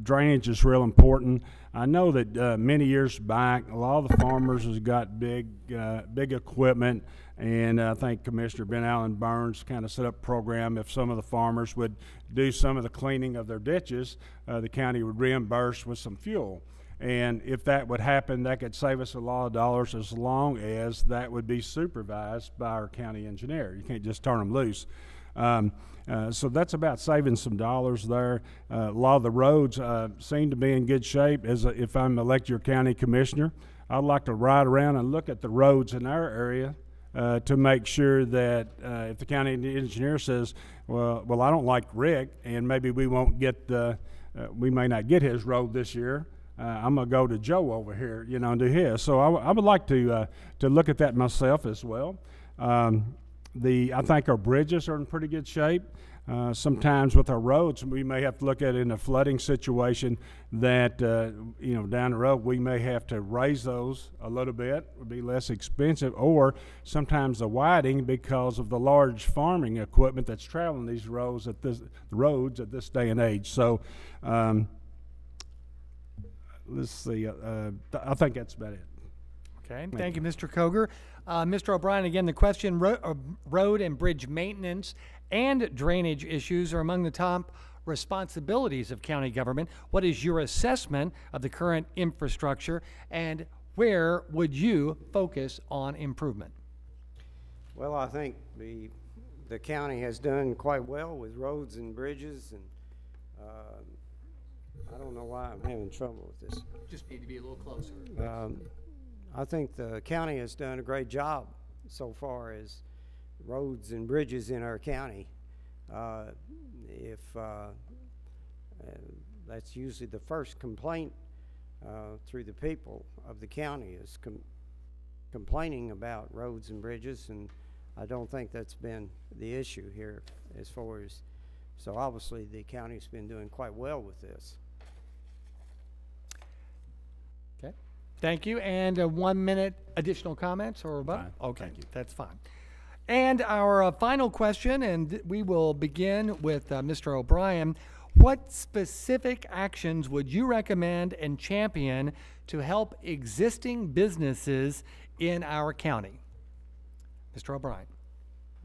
drainage is real important. I know that many years back, a lot of the farmers has got big equipment. And I think Commissioner Ben Allen Burns kind of set up a program. If some of the farmers would do some of the cleaning of their ditches, the county would reimburse with some fuel. And if that would happen, that could save us a lot of dollars, as long as that would be supervised by our county engineer. You can't just turn them loose. So that's about saving some dollars there. A lot of the roads seem to be in good shape. If I'm elected your county commissioner, I'd like to ride around and look at the roads in our area to make sure that if the county engineer says, well, I don't like Rick, and maybe we won't get we may not get his road this year. I'm gonna go to Joe over here, and do his. So I would like to look at that myself as well. I think our bridges are in pretty good shape. Sometimes with our roads, we may have to look at it in a flooding situation that down the road we may have to raise those a little bit. It would be less expensive, or sometimes the widening because of the large farming equipment that's traveling these roads at this day and age. So. Let's see. I think that's about it. Okay. Thank you, Mr. Coger. Mr. O'Brien, again, the question, road and bridge maintenance and drainage issues are among the top responsibilities of county government. What is your assessment of the current infrastructure, and where would you focus on improvement? Well, I think the county has done quite well with roads and bridges, and I don't know why I'm having trouble with this. Just need to be a little closer. I think the county has done a great job so far as roads and bridges in our county. That's usually the first complaint through the people of the county is complaining about roads and bridges, and I don't think that's been the issue here as far as, so obviously the county's been doing quite well with this. Okay, thank you. And 1 minute additional comments or rebuttal? Fine. Okay, Thank you. that's fine. And our final question, and we will begin with Mr. O'Brien. What specific actions would you recommend and champion to help existing businesses in our county? Mr. O'Brien.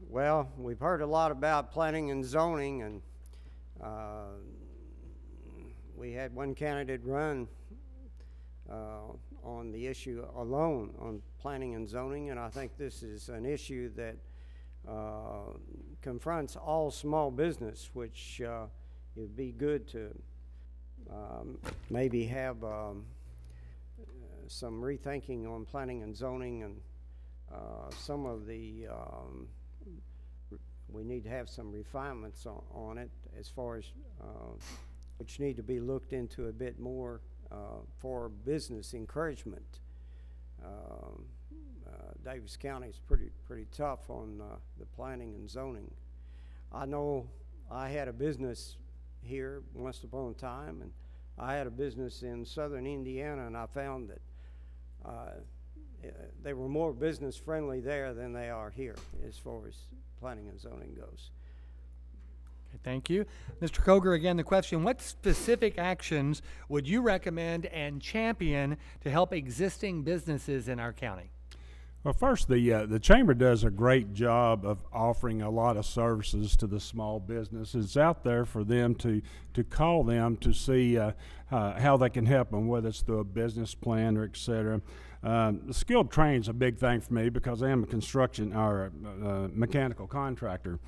Well, we've heard a lot about planning and zoning, and we had one candidate run on the issue alone on planning and zoning, and I think this is an issue that confronts all small business, which it would be good to maybe have some rethinking on planning and zoning, and some of the we need to have some refinements on it as far as which need to be looked into a bit more for business encouragement. Davis County is pretty tough on the planning and zoning. I know I had a business here once upon a time, and I had a business in southern Indiana, and I found that they were more business friendly there than they are here as far as planning and zoning goes. Okay, thank you. Mr. Coger, again, the question, what specific actions would you recommend and champion to help existing businesses in our county? Well, first, the chamber does a great job of offering a lot of services to the small business. It's out there for them to call them to see how they can help them, whether it's through a business plan or et cetera. The skilled training is a big thing for me because I am a construction or mechanical contractor,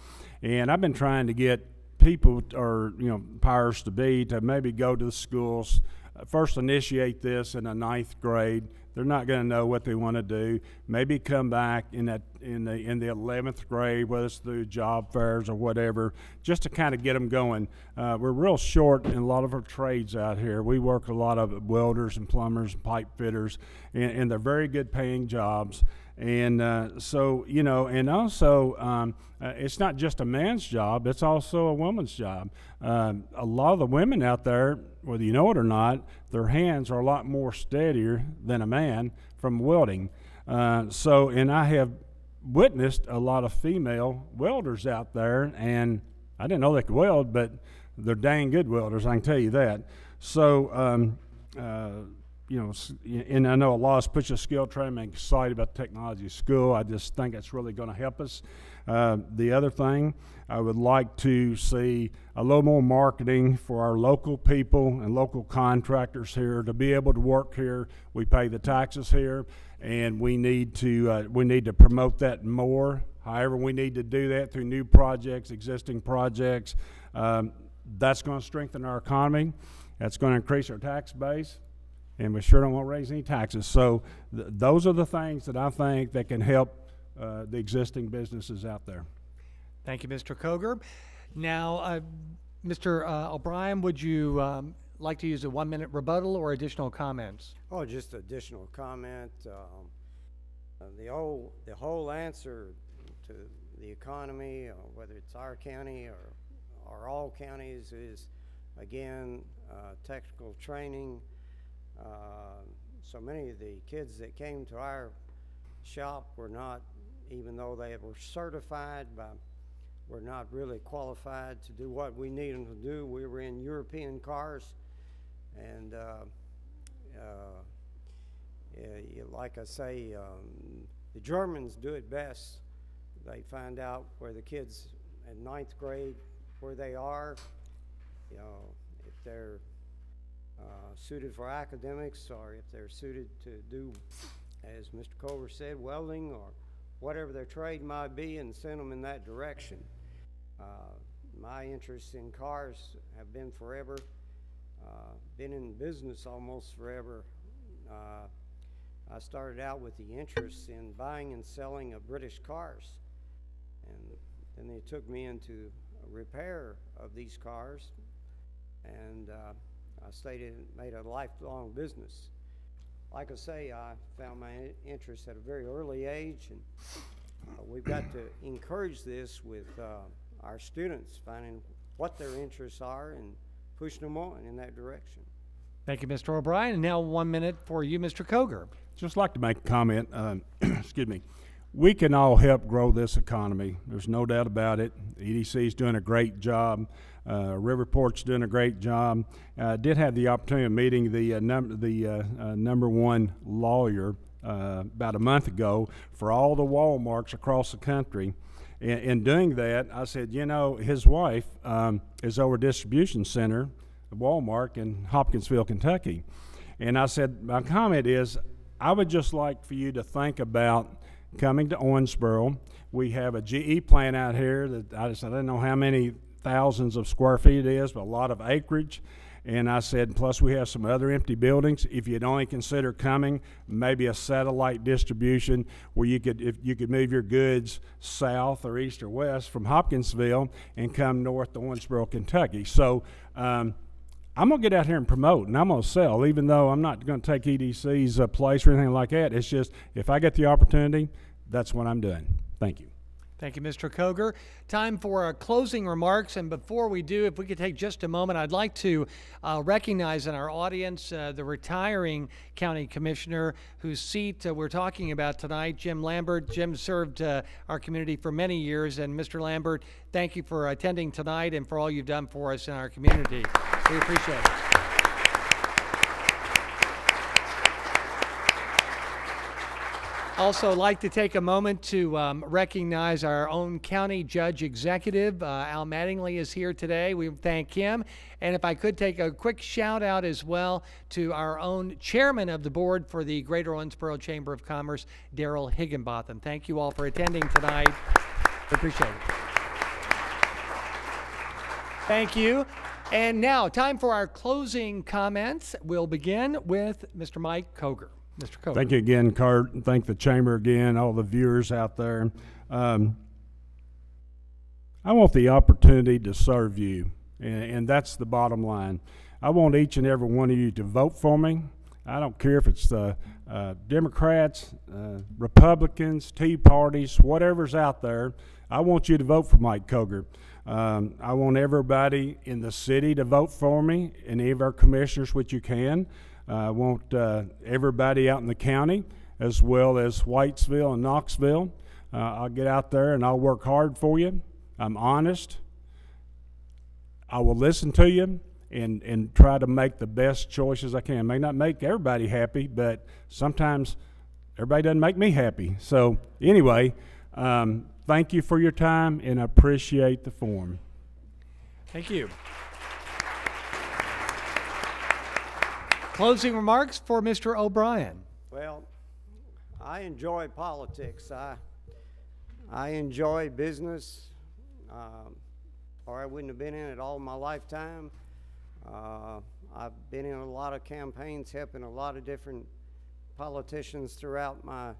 and I've been trying to get people or powers to be to maybe go to the schools. First, initiate this in the 9th grade. They're not going to know what they want to do. Maybe come back in the 11th grade, whether it's through job fairs or whatever, just to kind of get them going. We're real short in a lot of our trades out here. We work a lot of welders and plumbers and pipe fitters, and they're very good paying jobs. And so, and also it's not just a man's job, it's also a woman's job. A lot of the women out there, whether you know it or not, their hands are a lot more steadier than a man from welding. And I have witnessed a lot of female welders out there, and I didn't know they could weld, but they're dang good welders, I can tell you that. So, and I know a lot of special skill training. I'm excited about the technology school. I just think it's really going to help us. The other thing, I would like to see a little more marketing for our local people and local contractors here to be able to work here. We pay the taxes here, and we need to promote that more. However, we need to do that through new projects, existing projects. That's going to strengthen our economy. That's going to increase our tax base. And we sure don't want to raise any taxes. So those are the things that I think that can help the existing businesses out there. Thank you, Mr. Koger. Now, Mr. O'Brien, would you like to use a 1-minute rebuttal or additional comments? Oh, just additional comment. The whole answer to the economy, whether it's our county or all counties, is again technical training. So many of the kids that came to our shop were not, even though they were certified, were not really qualified to do what we need them to do. We were in European cars, and like I say, the Germans do it best. They find out where the kids in 9th grade, where they are, if they're suited for academics, or if they're suited to do, as Mr. Koger said, welding or whatever their trade might be, and send them in that direction. My interests in cars have been forever, been in business almost forever. I started out with the interest in buying and selling of British cars, and then they took me into repair of these cars, and I made a lifelong business. Like I say, I found my interest at a very early age, and we've got to encourage this with our students, finding what their interests are and pushing them on in that direction. Thank you, Mr. O'Brien. And now 1 minute for you, Mr. Koger. Just like to make a comment. Excuse me. We can all help grow this economy. There's no doubt about it. EDC is doing a great job. Riverport's doing a great job. Did have the opportunity of meeting the number one lawyer about a month ago for all the Walmarts across the country. In doing that, I said, his wife is over a distribution center at Walmart in Hopkinsville, Kentucky. And I said, my comment is, I would just like for you to think about coming to Owensboro. We have a GE plant out here that I don't know how many thousands of square feet it is, but a lot of acreage. And I said, plus we have some other empty buildings. If you'd only consider coming, maybe a satellite distribution where if you could move your goods south or east or west from Hopkinsville and come north to Owensboro, Kentucky. So I'm going to get out here and promote, and I'm going to sell, even though I'm not going to take EDC's place or anything like that. It's just, if I get the opportunity, that's what I'm doing. Thank you. Thank you, Mr. Koger. Time for our closing remarks, and before we do, if we could take just a moment, I'd like to recognize in our audience the retiring county commissioner whose seat we're talking about tonight, Jim Lambert. Jim served our community for many years, and Mr. Lambert, thank you for attending tonight and for all you've done for us in our community. We appreciate it. Also like to take a moment to recognize our own county judge executive. Al Mattingly is here today. We thank him. And if I could take a quick shout out as well to our own chairman of the board for the Greater Owensboro Chamber of Commerce, Daryl Higginbotham. Thank you all for attending tonight. Appreciate it. Thank you. And now, time for our closing comments. We'll begin with Mr. Mike Coger. Mr. Coger. Thank you again, Kurt, and thank the Chamber again, all the viewers out there. I want the opportunity to serve you, and that's the bottom line. I want each and every one of you to vote for me. I don't care if it's Democrats, Republicans, Tea Parties, whatever's out there. I want you to vote for Mike Coger. I want everybody in the city to vote for me, and any of our commissioners, which you can. I want everybody out in the county, as well as Whitesville and Knoxville. I'll get out there and I'll work hard for you. I'm honest. I will listen to you and try to make the best choices I can. May not make everybody happy, but sometimes everybody doesn't make me happy. So anyway, thank you for your time, and I appreciate the forum. Thank you. Closing remarks for Mr. O'Brien. Well, I enjoy politics. I enjoy business, or I wouldn't have been in it all my lifetime. I've been in a lot of campaigns, helping a lot of different politicians throughout my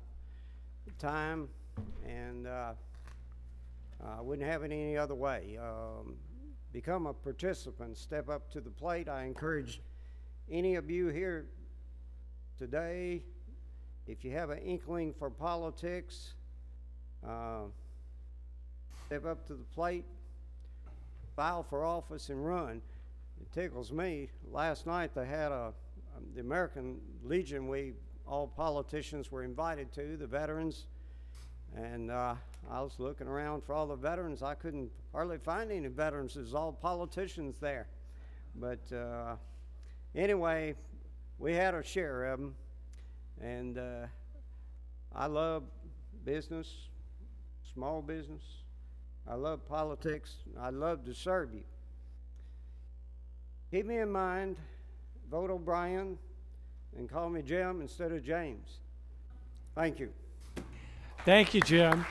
time, and I wouldn't have it any other way. Become a participant, step up to the plate. I encourage any of you here today, if you have an inkling for politics, step up to the plate, file for office, and run. It tickles me. Last night they had the American Legion. All politicians were invited to, the veterans, and I was looking around for all the veterans. I couldn't hardly find any veterans. There's all politicians there, but anyway, we had our share of them, and I love business, small business. I love politics. I love to serve you. Keep me in mind, vote O'Brien, and call me Jim instead of James. Thank you. Thank you, Jim.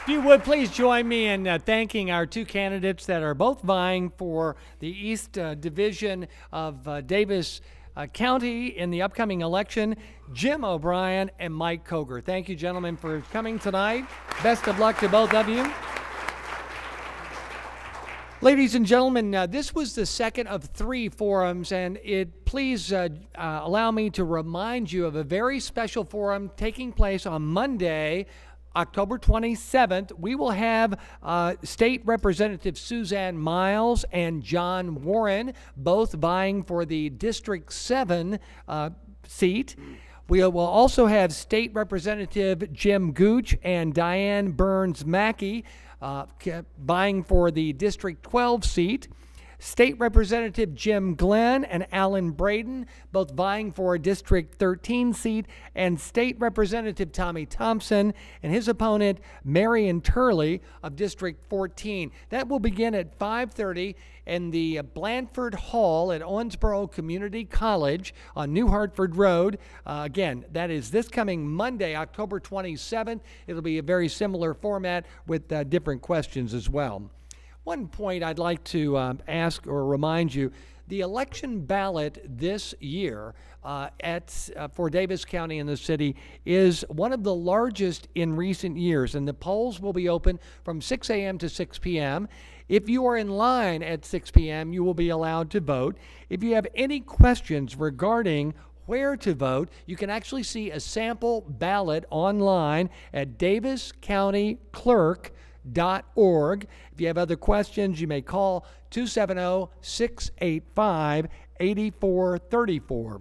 If you would please join me in thanking our two candidates that are both vying for the East Division of Davis County in the upcoming election, Jim O'Brien and Mike Coger. Thank you, gentlemen, for coming tonight. Best of luck to both of you. Ladies and gentlemen, this was the second of 3 forums, and please allow me to remind you of a very special forum taking place on Monday, October 27th. We will have State Representative Suzanne Miles and John Warren, both vying for the District 7 seat. We will also have State Representative Jim Gooch and Diane Burns Mackey vying for the District 12 seat. State Representative Jim Glenn and Alan Braden, both vying for a District 13 seat, and State Representative Tommy Thompson and his opponent Marion Turley of District 14. That will begin at 5:30 in the Blandford Hall at Owensboro Community College on New Hartford Road. Again, that is this coming Monday, October 27th. It'll be a very similar format with different questions as well. One point I'd like to ask or remind you, the election ballot this year for Davis County and the city is one of the largest in recent years, and the polls will be open from 6 a.m. to 6 p.m. If you are in line at 6 p.m., you will be allowed to vote. If you have any questions regarding where to vote, you can actually see a sample ballot online at daviscountyclerk.org. If you have other questions, you may call 270-685-8434.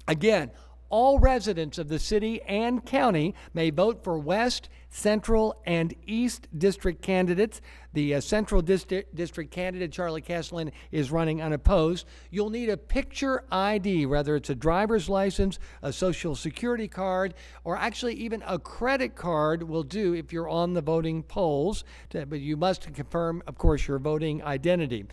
Again, all residents of the city and county may vote for West, Central, and East District candidates. The Central District candidate, Charlie Kesslin, is running unopposed. You'll need a picture ID, whether it's a driver's license, a social security card, or actually even a credit card will do if you're on the voting polls. But you must confirm, of course, your voting identity.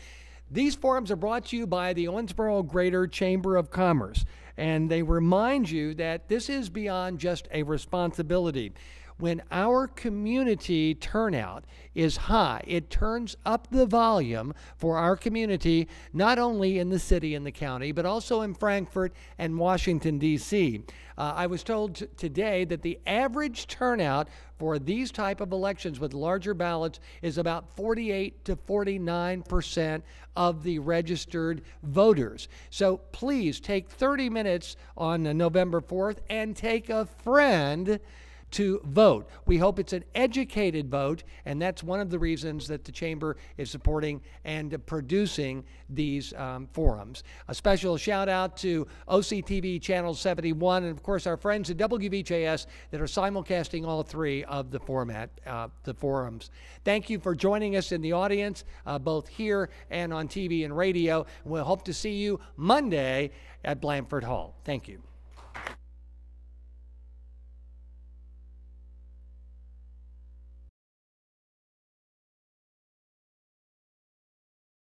These forums are brought to you by the Owensboro Greater Chamber of Commerce, and they remind you that this is beyond just a responsibility. When our community turnout is high, it turns up the volume for our community, not only in the city and the county, but also in Frankfort and Washington, D.C. I was told today that the average turnout for these type of elections with larger ballots is about 48 to 49% of the registered voters. So please take 30 minutes on November 4th and take a friend to vote. We hope it's an educated vote, and that's one of the reasons that the Chamber is supporting and producing these forums. A special shout out to OCTV Channel 71 and of course our friends at WVJS that are simulcasting all three of the forums. Thank you for joining us in the audience, both here and on TV and radio. We'll hope to see you Monday at Blandford Hall. Thank you.